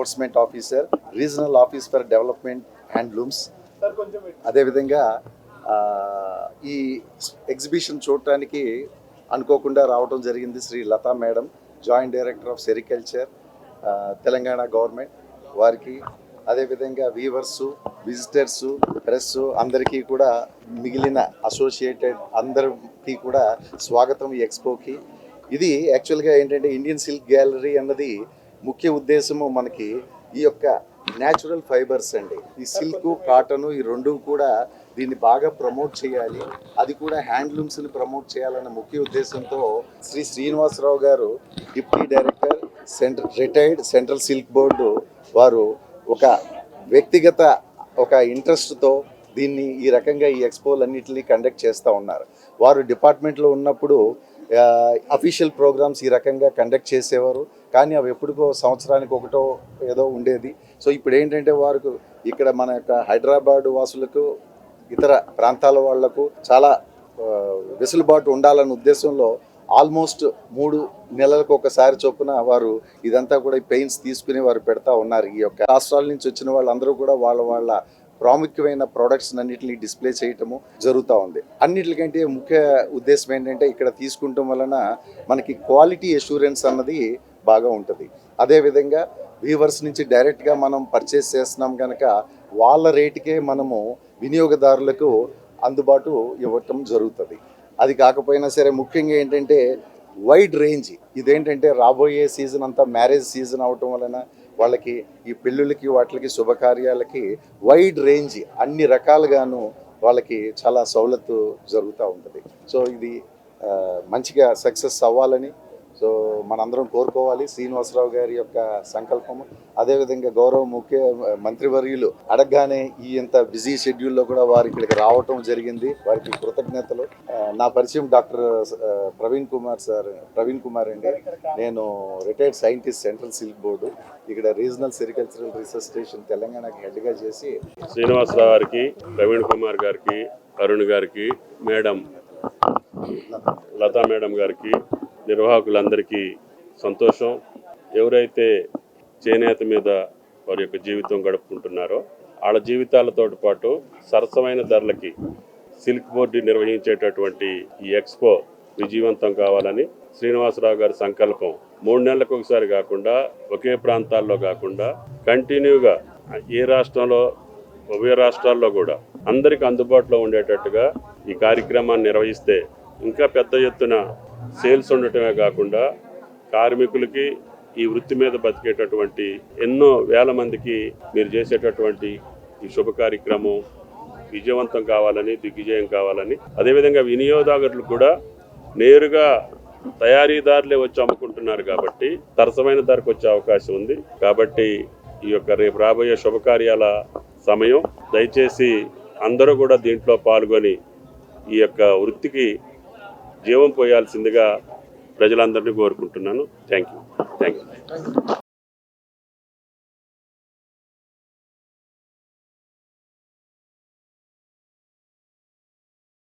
Enforcement officer, regional office for development handlooms. అదేవిధంగా ఈ exhibition చూడటానికి అనుకోకుండా రావడం జరిగింది Shri Lata madam, joint director of sericulture, Telangana government. వారికి అదేవిధంగా వీవర్సు, విజిటర్సు, ప్రెస్ అందరికీ కూడా, మిగిలిన అసోసియేటెడ్ అందరికీ కూడా స్వాగతం ఈ ఎక్స్పోకి. ఇది యాక్చువల్గా ఏంటంటే ఇండియన్ సిల్క్ గ్యాలరీ అన్నది ముఖ్య ఉద్దేశము మనకి ఈ యొక్క న్యాచురల్ ఫైబర్స్ అండి. ఈ సిల్క్, కాటను ఈ రెండు కూడా దీన్ని బాగా ప్రమోట్ చేయాలి, అది కూడా హ్యాండ్లూమ్స్ని ప్రమోట్ చేయాలన్న ముఖ్య ఉద్దేశంతో శ్రీ శ్రీనివాసరావు గారు, deputy director retired central silk board వారు ఒక వ్యక్తిగత ఇంట్రెస్ట్తో దీన్ని ఈ రకంగా ఈ ఎక్స్పోలన్నింటినీ కండక్ట్ చేస్తూ ఉన్నారు. వారు డిపార్ట్మెంట్లో ఉన్నప్పుడు అఫీషియల్ ప్రోగ్రామ్స్ ఈ రకంగా కండక్ట్ చేసేవారు, కానీ అవి ఎప్పుడుకో సంవత్సరానికి ఒకటో ఏదో ఉండేది. సో ఇప్పుడు ఏంటంటే వారికి ఇక్కడ మన యొక్క హైదరాబాద్ వాసులకు, ఇతర ప్రాంతాల వాళ్లకు చాలా వెసులుబాటు ఉండాలన్న ఉద్దేశంలో ఆల్మోస్ట్ 3 నెలలకు ఒకసారి చొప్పున వారు ఇదంతా కూడా పెయిన్స్ తీసుకుని వారు పెడతా ఉన్నారు. ఈ యొక్క రాష్ట్రాల నుంచి వచ్చిన వాళ్ళందరూ కూడా వాళ్ళ ప్రాముఖ్యమైన ప్రోడక్ట్స్ అన్నింటినీ డిస్ప్లే చేయటము జరుగుతూ ఉంది. అన్నిటికంటే ముఖ్య ఉద్దేశం ఏంటంటే ఇక్కడ తీసుకుంటాం వలన మనకి క్వాలిటీ అష్యూరెన్స్ అన్నది బాగా ఉంటుంది. అదేవిధంగా వీవర్స్ నుంచి డైరెక్ట్గా మనం పర్చేస్ చేస్తున్నాం కనుక వాళ్ళ రేటుకే మనము వినియోగదారులకు అందుబాటు ఇవ్వటం జరుగుతుంది. అది కాకపోయినా సరే ముఖ్యంగా ఏంటంటే వైడ్ రేంజ్, ఇదేంటంటే రాబోయే సీజన్ అంతా మ్యారేజ్ సీజన్ అవటం వలన వాళ్ళకి ఈ పెళ్ళిళ్ళకి, వాటికి, శుభకార్యాలకి వైడ్ రేంజ్ అన్ని రకాలుగాను వాళ్ళకి చాలా సౌలత్తు జరుగుతూ ఉంటుంది. సో ఇది మంచిగా సక్సెస్ అవ్వాలని సో మనందరం కోరుకోవాలి. శ్రీనివాసరావు గారి యొక్క సంకల్పము, అదేవిధంగా గౌరవ ముఖ్య మంత్రివర్యులు అడగగానే ఈ ఇంత బిజీ షెడ్యూల్లో కూడా వారు ఇక్కడికి రావటం జరిగింది. వారికి కృతజ్ఞతలు. నా పరిచయం డాక్టర్ ప్రవీణ్ కుమార్ అండి. నేను retired scientist, central silk board, ఇక్కడ రీజనల్ సెరికల్చరల్ రీసెర్చ్ స్టేషన్ తెలంగాణకి హెడ్గా చేసి. శ్రీనివాసరావు గారికి, ప్రవీణ్ కుమార్ గారికి, అరుణ్ గారికి, మేడం లతా మేడం గారికి, నిర్వాహకులందరికీ సంతోషం. ఎవరైతే చేనేత మీద వారి యొక్క జీవితం గడుపుకుంటున్నారో వాళ్ళ జీవితాలతో పాటు సరసమైన ధరలకి సిల్క్ బోర్డు నిర్వహించేటటువంటి ఈ ఎక్స్పో విజయవంతం కావాలని శ్రీనివాసరావు గారి సంకల్పం. 3 నెలలకు ఒకసారి కాకుండా, ఒకే ప్రాంతాల్లో కాకుండా కంటిన్యూగా ఏ రాష్ట్రంలో, ఉభయ రాష్ట్రాల్లో కూడా అందరికీ అందుబాటులో ఉండేటట్టుగా ఈ కార్యక్రమాన్ని నిర్వహిస్తే ఇంకా పెద్ద ఎత్తున సేల్స్ ఉండటమే కాకుండా కార్మికులకి, ఈ వృత్తి మీద బతికేటటువంటి ఎన్నో వేల మందికి మీరు చేసేటటువంటి ఈ శుభ కార్యక్రమం విజయవంతం కావాలని, దిగ్విజయం కావాలని, అదేవిధంగా వినియోగదారులు కూడా నేరుగా తయారీదారులే వచ్చి అమ్ముకుంటున్నారు కాబట్టి సరసమైన ధరకు వచ్చే అవకాశం ఉంది. కాబట్టి ఈ యొక్క రేపు రాబోయే శుభకార్యాల సమయం, దయచేసి అందరూ కూడా దీంట్లో పాల్గొని ఈ యొక్క వృత్తికి జీవం పోయాల్సిందిగా ప్రజలందరినీ కోరుకుంటున్నాను. Thank you.